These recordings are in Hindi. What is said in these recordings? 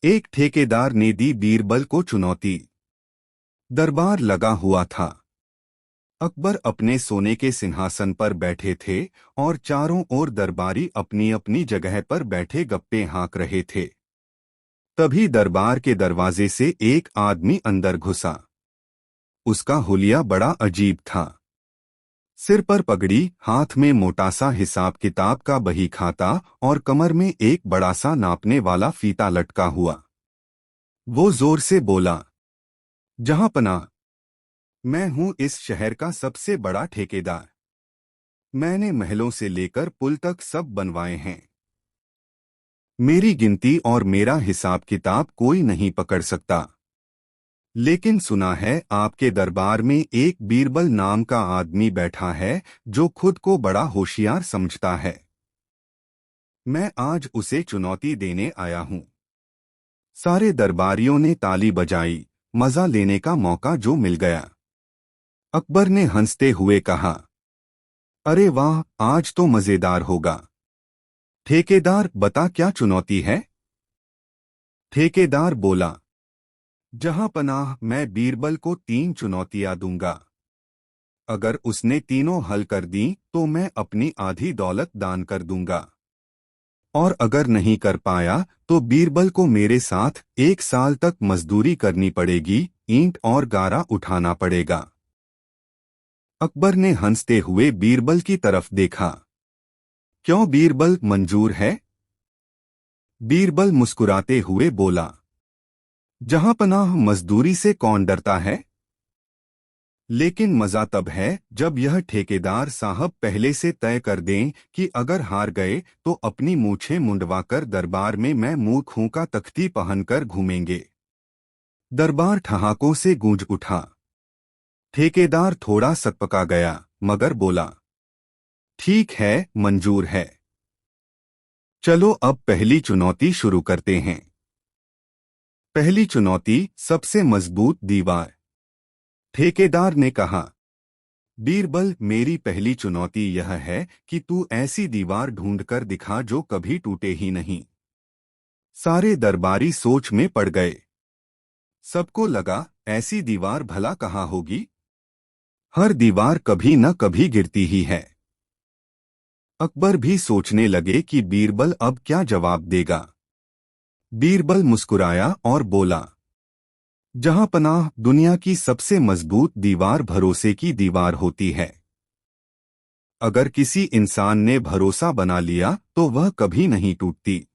एक ठेकेदार ने दी बीरबल को चुनौती। दरबार लगा हुआ था। अकबर अपने सोने के सिंहासन पर बैठे थे और चारों ओर दरबारी अपनी अपनी जगह पर बैठे गप्पे हाँक रहे थे। तभी दरबार के दरवाजे से एक आदमी अंदर घुसा। उसका हुलिया बड़ा अजीब था। सिर पर पगड़ी, हाथ में मोटा सा हिसाब किताब का बही खाता और कमर में एक बड़ा सा नापने वाला फीता लटका हुआ। वो जोर से बोला, जहांपनाह, मैं हूं इस शहर का सबसे बड़ा ठेकेदार। मैंने महलों से लेकर पुल तक सब बनवाए हैं। मेरी गिनती और मेरा हिसाब किताब कोई नहीं पकड़ सकता। लेकिन सुना है आपके दरबार में एक बीरबल नाम का आदमी बैठा है जो खुद को बड़ा होशियार समझता है। मैं आज उसे चुनौती देने आया हूं। सारे दरबारियों ने ताली बजाई, मजा लेने का मौका जो मिल गया। अकबर ने हंसते हुए कहा, अरे वाह, आज तो मजेदार होगा। ठेकेदार, बता क्या चुनौती है? ठेकेदार बोला, जहांपनाह, मैं बीरबल को 3 चुनौतियां दूंगा। अगर उसने तीनों हल कर दी तो मैं अपनी आधी दौलत दान कर दूंगा। और अगर नहीं कर पाया तो बीरबल को मेरे साथ 1 साल तक मजदूरी करनी पड़ेगी, ईंट और गारा उठाना पड़ेगा। अकबर ने हंसते हुए बीरबल की तरफ देखा। क्यों बीरबल, मंजूर है? बीरबल मुस्कुराते हुए बोला, जहांपनाह, मजदूरी से कौन डरता है? लेकिन मजा तब है जब यह ठेकेदार साहब पहले से तय कर दें कि अगर हार गए तो अपनी मूछें मुंडवाकर दरबार में मैं मूर्ख हूं का तख्ती पहनकर घूमेंगे। दरबार ठहाकों से गूंज उठा। ठेकेदार थोड़ा सकपका गया मगर बोला, ठीक है, मंजूर है। चलो अब पहली चुनौती शुरू करते हैं। पहली चुनौती, सबसे मजबूत दीवार। ठेकेदार ने कहा, बीरबल, मेरी पहली चुनौती यह है कि तू ऐसी दीवार ढूंढकर दिखा जो कभी टूटे ही नहीं। सारे दरबारी सोच में पड़ गए। सबको लगा, ऐसी दीवार भला कहाँ होगी? हर दीवार कभी न कभी गिरती ही है। अकबर भी सोचने लगे कि बीरबल अब क्या जवाब देगा। बीरबल मुस्कुराया और बोला, जहांपनाह, दुनिया की सबसे मजबूत दीवार भरोसे की दीवार होती है। अगर किसी इंसान ने भरोसा बना लिया तो वह कभी नहीं टूटती।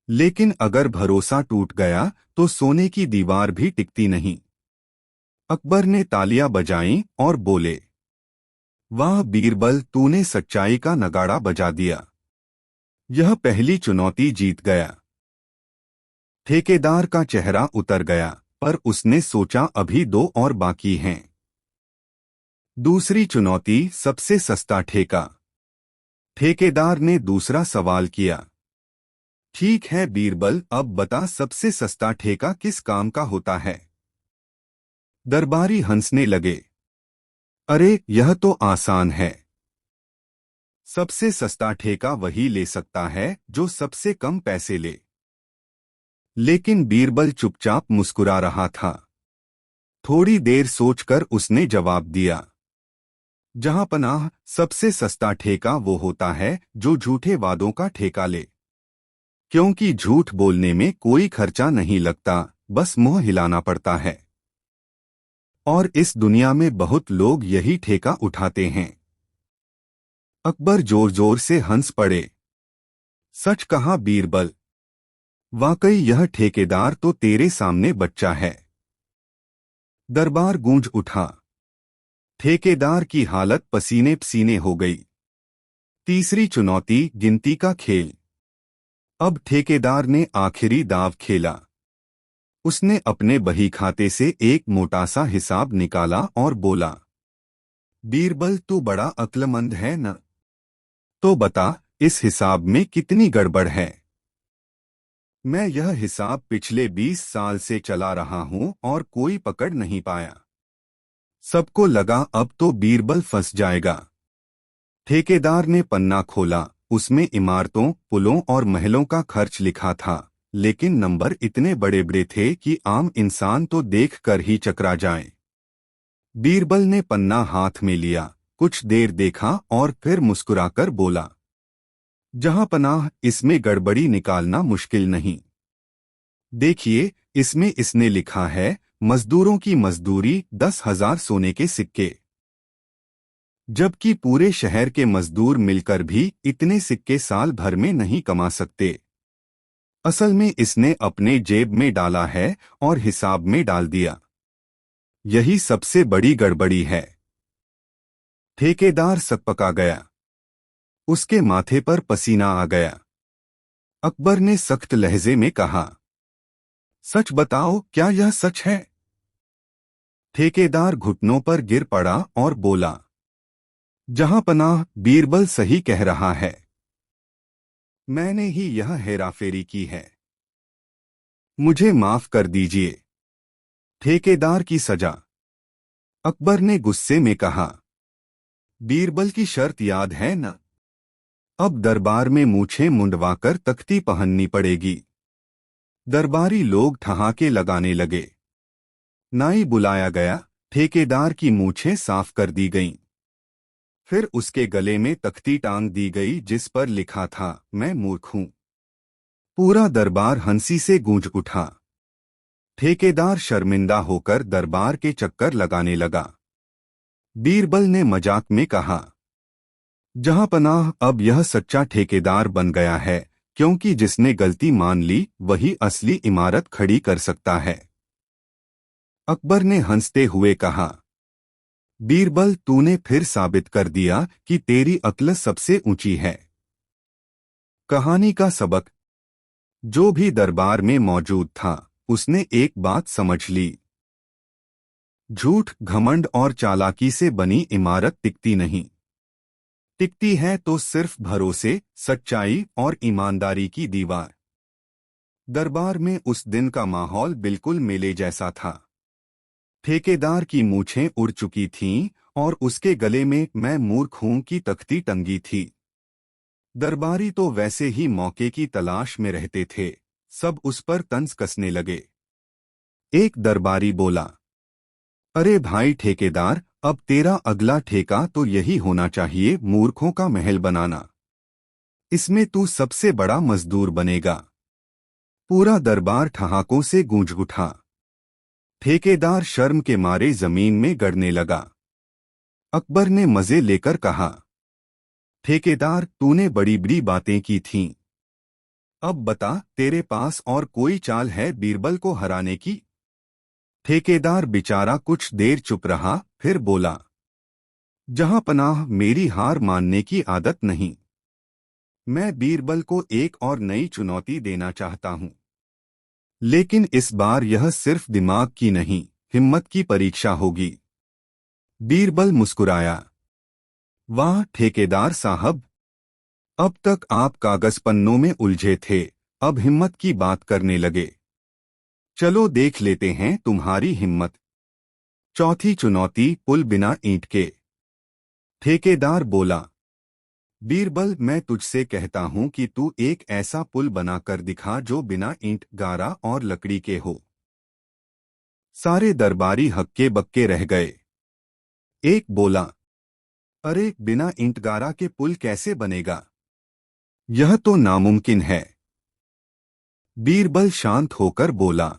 लेकिन अगर भरोसा टूट गया तो सोने की दीवार भी टिकती नहीं। अकबर ने तालियां बजाईं और बोले, वाह बीरबल, तूने सच्चाई का नगाड़ा बजा दिया। यह पहली चुनौती जीत गया। ठेकेदार का चेहरा उतर गया, पर उसने सोचा अभी 2 और बाकी हैं। दूसरी चुनौती, सबसे सस्ता ठेका। ठेकेदार ने दूसरा सवाल किया, ठीक है बीरबल, अब बता सबसे सस्ता ठेका किस काम का होता है? दरबारी हंसने लगे, अरे यह तो आसान है। सबसे सस्ता ठेका वही ले सकता है जो सबसे कम पैसे ले। लेकिन बीरबल चुपचाप मुस्कुरा रहा था। थोड़ी देर सोचकर उसने जवाब दिया, जहांपनाह, सबसे सस्ता ठेका वो होता है जो झूठे वादों का ठेका ले। क्योंकि झूठ बोलने में कोई खर्चा नहीं लगता, बस मुंह हिलाना पड़ता है। और इस दुनिया में बहुत लोग यही ठेका उठाते हैं। अकबर जोर जोर से हंस पड़े। सच कहा बीरबल, वाकई यह ठेकेदार तो तेरे सामने बच्चा है। दरबार गूंज उठा। ठेकेदार की हालत पसीने पसीने हो गई। तीसरी चुनौती, गिनती का खेल। अब ठेकेदार ने आखिरी दाव खेला। उसने अपने बही खाते से एक मोटा सा हिसाब निकाला और बोला, बीरबल, तू बड़ा अक्लमंद है न? तो बता, इस हिसाब में कितनी गड़बड़ है? मैं यह हिसाब पिछले 20 साल से चला रहा हूं और कोई पकड़ नहीं पाया। सबको लगा अब तो बीरबल फंस जाएगा। ठेकेदार ने पन्ना खोला। उसमें इमारतों, पुलों और महलों का खर्च लिखा था, लेकिन नंबर इतने बड़े बड़े थे कि आम इंसान तो देखकर ही चकरा जाए। बीरबल ने पन्ना हाथ में लिया, कुछ देर देखा और फिर मुस्कुराकर बोला, जहां पनाह, इसमें गड़बड़ी निकालना मुश्किल नहीं। देखिए, इसमें इसने लिखा है, मजदूरों की मजदूरी 10,000 सोने के सिक्के। जबकि पूरे शहर के मजदूर मिलकर भी इतने सिक्के साल भर में नहीं कमा सकते। असल में इसने अपने जेब में डाला है और हिसाब में डाल दिया। यही सबसे बड़ी गड़बड़ी है। ठेकेदार सकपका गया। उसके माथे पर पसीना आ गया। अकबर ने सख्त लहजे में कहा, सच बताओ, क्या यह सच है? ठेकेदार घुटनों पर गिर पड़ा और बोला, जहां पनाह, बीरबल सही कह रहा है। मैंने ही यह हेराफेरी की है। मुझे माफ कर दीजिए। ठेकेदार की सजा। अकबर ने गुस्से में कहा, बीरबल की शर्त याद है न? अब दरबार में मूछें मुंडवाकर तख्ती पहननी पड़ेगी। दरबारी लोग ठहाके लगाने लगे। नाई बुलाया गया, ठेकेदार की मूछें साफ कर दी गईं। फिर उसके गले में तख्ती टांग दी गई जिस पर लिखा था, मैं मूर्ख हूं। पूरा दरबार हंसी से गूंज उठा। ठेकेदार शर्मिंदा होकर दरबार के चक्कर लगाने लगा। बीरबल ने मजाक में कहा, जहां पनाह, अब यह सच्चा ठेकेदार बन गया है, क्योंकि जिसने गलती मान ली वही असली इमारत खड़ी कर सकता है। अकबर ने हंसते हुए कहा, बीरबल, तूने फिर साबित कर दिया कि तेरी अक्ल सबसे ऊंची है। कहानी का सबक। जो भी दरबार में मौजूद था, उसने एक बात समझ ली। झूठ, घमंड और चालाकी से बनी इमारत टिकती नहीं। टिकती है तो सिर्फ भरोसे, सच्चाई और ईमानदारी की दीवार। दरबार में उस दिन का माहौल बिल्कुल मेले जैसा था। ठेकेदार की मूछें उड़ चुकी थीं और उसके गले में मैं मूर्ख हूं की तख्ती टंगी थी। दरबारी तो वैसे ही मौके की तलाश में रहते थे। सब उस पर तंज कसने लगे। एक दरबारी बोला, अरे भाई ठेकेदार, अब तेरा अगला ठेका तो यही होना चाहिए, मूर्खों का महल बनाना। इसमें तू सबसे बड़ा मजदूर बनेगा। पूरा दरबार ठहाकों से गूंज उठा। ठेकेदार शर्म के मारे जमीन में गड़ने लगा। अकबर ने मजे लेकर कहा, ठेकेदार, तूने बड़ी बड़ी बातें की थीं। अब बता, तेरे पास और कोई चाल है बीरबल को हराने की? ठेकेदार बेचारा कुछ देर चुप रहा, फिर बोला, जहां पनाह, मेरी हार मानने की आदत नहीं। मैं बीरबल को एक और नई चुनौती देना चाहता हूं। लेकिन इस बार यह सिर्फ दिमाग की नहीं, हिम्मत की परीक्षा होगी। बीरबल मुस्कुराया, वाह ठेकेदार साहब, अब तक आप कागज पन्नों में उलझे थे, अब हिम्मत की बात करने लगे। चलो देख लेते हैं तुम्हारी हिम्मत। चौथी चुनौती, पुल बिना ईंट के। ठेकेदार बोला, बीरबल, मैं तुझसे कहता हूं कि तू एक ऐसा पुल बनाकर दिखा जो बिना ईंट, गारा और लकड़ी के हो। सारे दरबारी हक्के बक्के रह गए। एक बोला, अरे, बिना ईंट गारा के पुल कैसे बनेगा? यह तो नामुमकिन है। बीरबल शांत होकर बोला,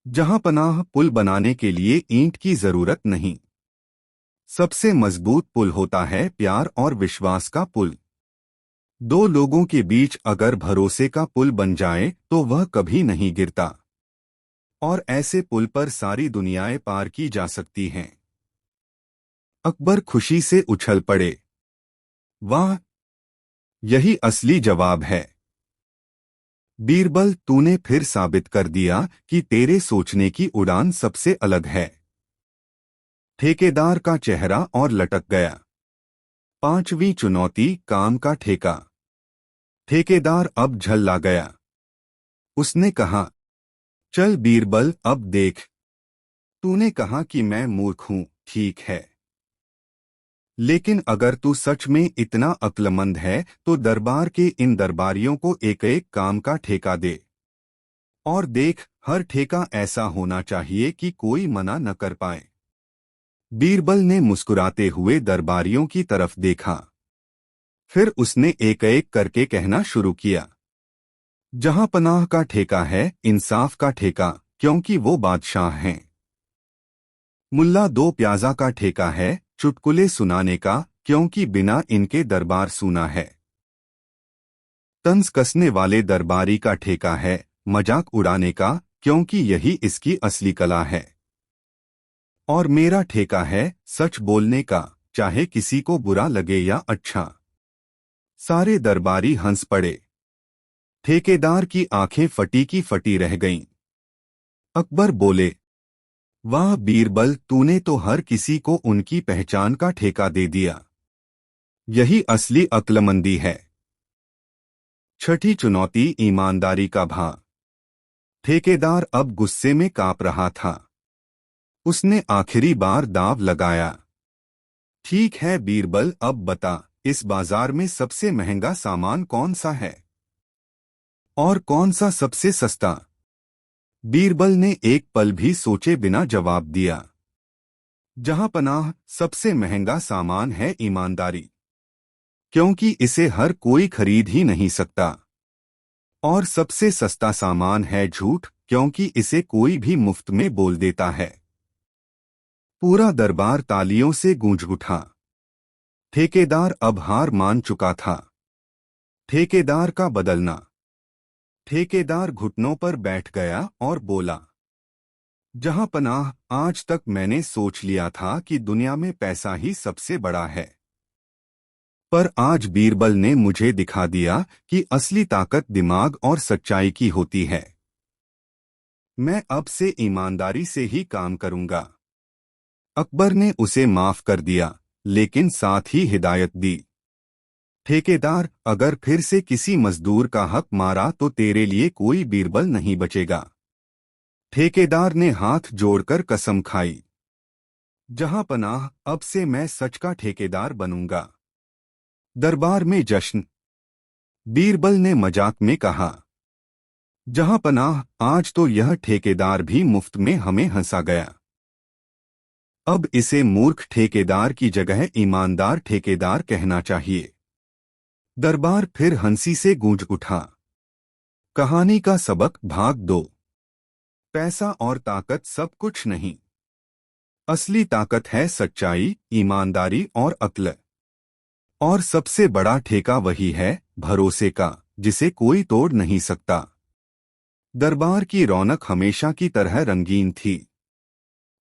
जहां पनाह, पुल बनाने के लिए ईंट की जरूरत नहीं। सबसे मजबूत पुल होता है प्यार और विश्वास का पुल। दो लोगों के बीच अगर भरोसे का पुल बन जाए तो वह कभी नहीं गिरता। और ऐसे पुल पर सारी दुनियाएं पार की जा सकती हैं। अकबर खुशी से उछल पड़े। वाह, यही असली जवाब है। बीरबल, तूने फिर साबित कर दिया कि तेरे सोचने की उड़ान सबसे अलग है। ठेकेदार का चेहरा और लटक गया। पांचवी चुनौती, काम का ठेका। ठेकेदार अब झल्ला गया। उसने कहा, चल बीरबल, अब देख। तूने कहा कि मैं मूर्ख हूं, ठीक है। लेकिन अगर तू सच में इतना अक्लमंद है तो दरबार के इन दरबारियों को एक एक काम का ठेका दे। और देख, हर ठेका ऐसा होना चाहिए कि कोई मना न कर पाए। बीरबल ने मुस्कुराते हुए दरबारियों की तरफ देखा। फिर उसने एक एक करके कहना शुरू किया। जहां पनाह का ठेका है, इंसाफ का ठेका, क्योंकि वो बादशाह हैं। मुल्ला दो प्याजा का ठेका है, चुटकुले सुनाने का, क्योंकि बिना इनके दरबार सूना है। तंज कसने वाले दरबारी का ठेका है, मजाक उड़ाने का, क्योंकि यही इसकी असली कला है। और मेरा ठेका है सच बोलने का, चाहे किसी को बुरा लगे या अच्छा। सारे दरबारी हंस पड़े। ठेकेदार की आंखें फटी की फटी रह गईं। अकबर बोले, वाह बीरबल, तूने तो हर किसी को उनकी पहचान का ठेका दे दिया। यही असली अक्लमंदी है। छठी चुनौती, ईमानदारी का भा। ठेकेदार अब गुस्से में कांप रहा था। उसने आखिरी बार दांव लगाया। ठीक है बीरबल, अब बता, इस बाजार में सबसे महंगा सामान कौन सा है और कौन सा सबसे सस्ता? बीरबल ने एक पल भी सोचे बिना जवाब दिया। जहां पनाह, सबसे महंगा सामान है ईमानदारी, क्योंकि इसे हर कोई खरीद ही नहीं सकता। और सबसे सस्ता सामान है झूठ, क्योंकि इसे कोई भी मुफ्त में बोल देता है। पूरा दरबार तालियों से गूंज उठा। ठेकेदार अब हार मान चुका था। ठेकेदार का बदलना। ठेकेदार घुटनों पर बैठ गया और बोला, जहां पनाह, आज तक मैंने सोच लिया था कि दुनिया में पैसा ही सबसे बड़ा है। पर आज बीरबल ने मुझे दिखा दिया कि असली ताकत दिमाग और सच्चाई की होती है। मैं अब से ईमानदारी से ही काम करूंगा। अकबर ने उसे माफ कर दिया, लेकिन साथ ही हिदायत दी, ठेकेदार, अगर फिर से किसी मजदूर का हक मारा तो तेरे लिए कोई बीरबल नहीं बचेगा। ठेकेदार ने हाथ जोड़कर कसम खाई, जहां पनाह, अब से मैं सच का ठेकेदार बनूंगा। दरबार में जश्न। बीरबल ने मजाक में कहा, जहां पनाह, आज तो यह ठेकेदार भी मुफ्त में हमें हंसा गया। अब इसे मूर्ख ठेकेदार की जगह ईमानदार ठेकेदार कहना चाहिए। दरबार फिर हंसी से गूंज उठा। कहानी का सबक, भाग 2। पैसा और ताकत सब कुछ नहीं। असली ताकत है सच्चाई, ईमानदारी और अक्ल। और सबसे बड़ा ठेका वही है, भरोसे का, जिसे कोई तोड़ नहीं सकता। दरबार की रौनक हमेशा की तरह रंगीन थी।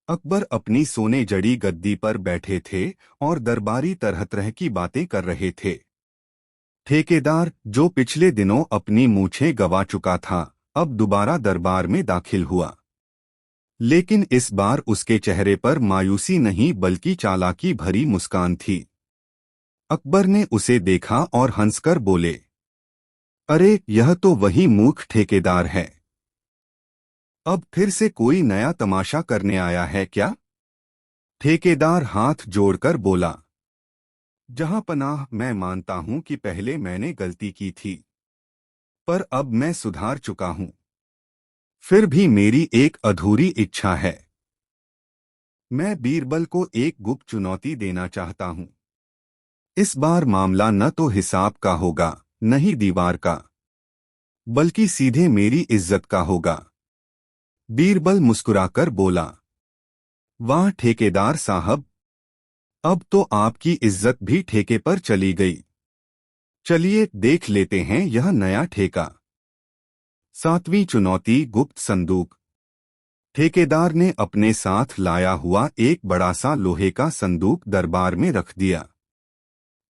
अकबर अपनी सोने जड़ी गद्दी पर बैठे थे और दरबारी तरह तरह की बातें कर रहे थे। ठेकेदार, जो पिछले दिनों अपनी मूछें गवा चुका था, अब दोबारा दरबार में दाखिल हुआ। लेकिन इस बार उसके चेहरे पर मायूसी नहीं बल्कि चालाकी भरी मुस्कान थी। अकबर ने उसे देखा और हंसकर बोले, अरे यह तो वही मूर्ख ठेकेदार है। अब फिर से कोई नया तमाशा करने आया है क्या? ठेकेदार हाथ जोड़कर बोला, जहां पनाह, मैं मानता हूं कि पहले मैंने गलती की थी, पर अब मैं सुधार चुका हूं। फिर भी मेरी एक अधूरी इच्छा है। मैं बीरबल को एक गुप्त चुनौती देना चाहता हूं। इस बार मामला न तो हिसाब का होगा, न ही दीवार का, बल्कि सीधे मेरी इज्जत का होगा। बीरबल मुस्कुराकर बोला, वाह ठेकेदार साहब, अब तो आपकी इज्जत भी ठेके पर चली गई। चलिए देख लेते हैं यह नया ठेका। 7वीं चुनौती, गुप्त संदूक। ठेकेदार ने अपने साथ लाया हुआ एक बड़ा सा लोहे का संदूक दरबार में रख दिया।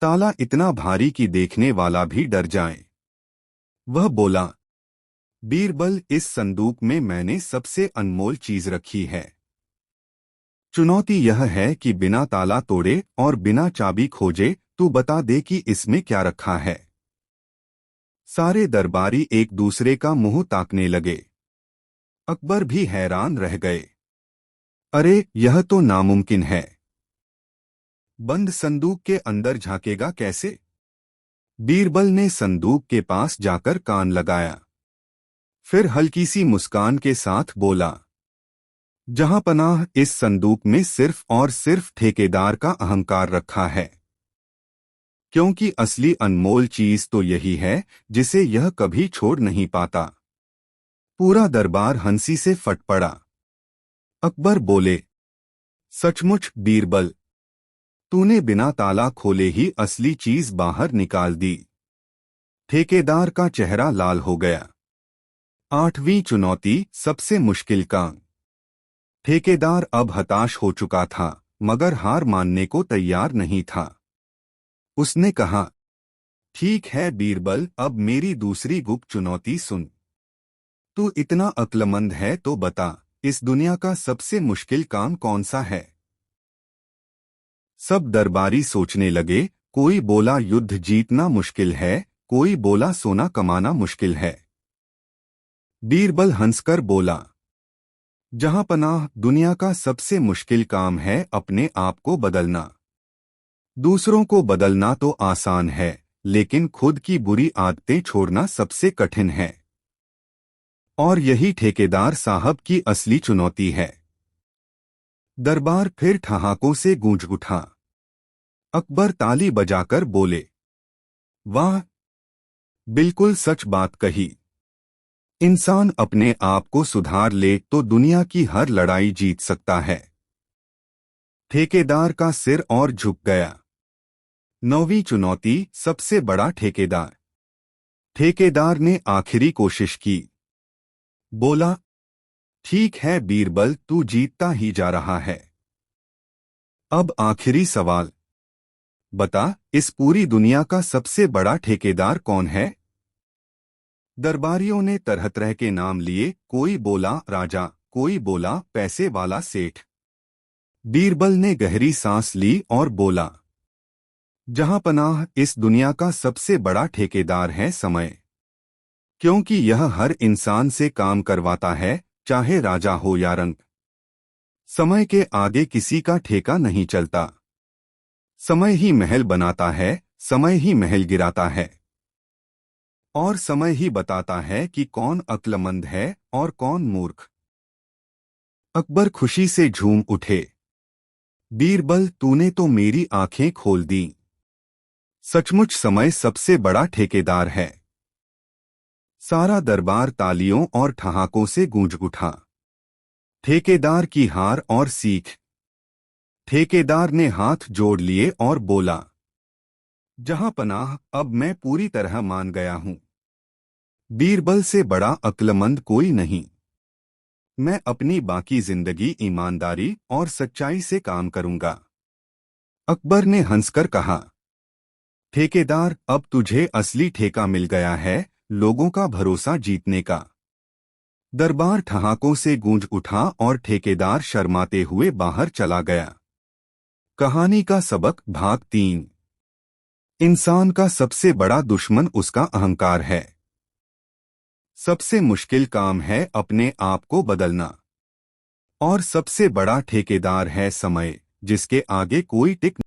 ताला इतना भारी कि देखने वाला भी डर जाए। वह बोला, बीरबल, इस संदूक में मैंने सबसे अनमोल चीज रखी है। चुनौती यह है कि बिना ताला तोड़े और बिना चाबी खोजे तू बता दे कि इसमें क्या रखा है। सारे दरबारी एक दूसरे का मुंह ताकने लगे। अकबर भी हैरान रह गए। अरे यह तो नामुमकिन है। बंद संदूक के अंदर झांकेगा कैसे? बीरबल ने संदूक के पास जाकर कान लगाया। फिर हल्की सी मुस्कान के साथ बोला, जहां पनाह, इस संदूक में सिर्फ और सिर्फ ठेकेदार का अहंकार रखा है, क्योंकि असली अनमोल चीज तो यही है जिसे यह कभी छोड़ नहीं पाता। पूरा दरबार हंसी से फट पड़ा। अकबर बोले, सचमुच बीरबल, तूने बिना ताला खोले ही असली चीज बाहर निकाल दी। ठेकेदार का चेहरा लाल हो गया। 8वीं चुनौती, सबसे मुश्किल काम। ठेकेदार अब हताश हो चुका था, मगर हार मानने को तैयार नहीं था। उसने कहा, ठीक है बीरबल, अब मेरी दूसरी गुप्त चुनौती सुन। तू इतना अक्लमंद है तो बता, इस दुनिया का सबसे मुश्किल काम कौन सा है? सब दरबारी सोचने लगे। कोई बोला युद्ध जीतना मुश्किल है, कोई बोला सोना कमाना मुश्किल है। बीरबल हंसकर बोला, जहां पनाह, दुनिया का सबसे मुश्किल काम है अपने आप को बदलना। दूसरों को बदलना तो आसान है, लेकिन खुद की बुरी आदतें छोड़ना सबसे कठिन है। और यही ठेकेदार साहब की असली चुनौती है। दरबार फिर ठहाकों से गूंज उठा। अकबर ताली बजाकर बोले, वाह, बिल्कुल सच बात कही। इंसान अपने आप को सुधार ले तो दुनिया की हर लड़ाई जीत सकता है। ठेकेदार का सिर और झुक गया। 9वीं चुनौती, सबसे बड़ा ठेकेदार। ठेकेदार ने आखिरी कोशिश की। बोला, ठीक है बीरबल, तू जीतता ही जा रहा है। अब आखिरी सवाल, बता, इस पूरी दुनिया का सबसे बड़ा ठेकेदार कौन है? दरबारियों ने तरह तरह के नाम लिए। कोई बोला राजा, कोई बोला पैसे वाला सेठ। बीरबल ने गहरी सांस ली और बोला, जहां पनाह, इस दुनिया का सबसे बड़ा ठेकेदार है समय। क्योंकि यह हर इंसान से काम करवाता है, चाहे राजा हो या रंक। समय के आगे किसी का ठेका नहीं चलता। समय ही महल बनाता है, समय ही महल गिराता है। और समय ही बताता है कि कौन अक्लमंद है और कौन मूर्ख। अकबर खुशी से झूम उठे। बीरबल, तूने तो मेरी आंखें खोल दी। सचमुच समय सबसे बड़ा ठेकेदार है। सारा दरबार तालियों और ठहाकों से गूंज उठा। ठेकेदार की हार और सीख। ठेकेदार ने हाथ जोड़ लिए और बोला, जहां पनाह, अब मैं पूरी तरह मान गया हूं। बीरबल से बड़ा अक्लमंद कोई नहीं। मैं अपनी बाकी जिंदगी ईमानदारी और सच्चाई से काम करूंगा। अकबर ने हंसकर कहा, ठेकेदार, अब तुझे असली ठेका मिल गया है, लोगों का भरोसा जीतने का। दरबार ठहाकों से गूंज उठा और ठेकेदार शर्माते हुए बाहर चला गया। कहानी का सबक, भाग 3। इंसान का सबसे बड़ा दुश्मन उसका अहंकार है। सबसे मुश्किल काम है अपने आप को बदलना। और सबसे बड़ा ठेकेदार है समय, जिसके आगे कोई टिक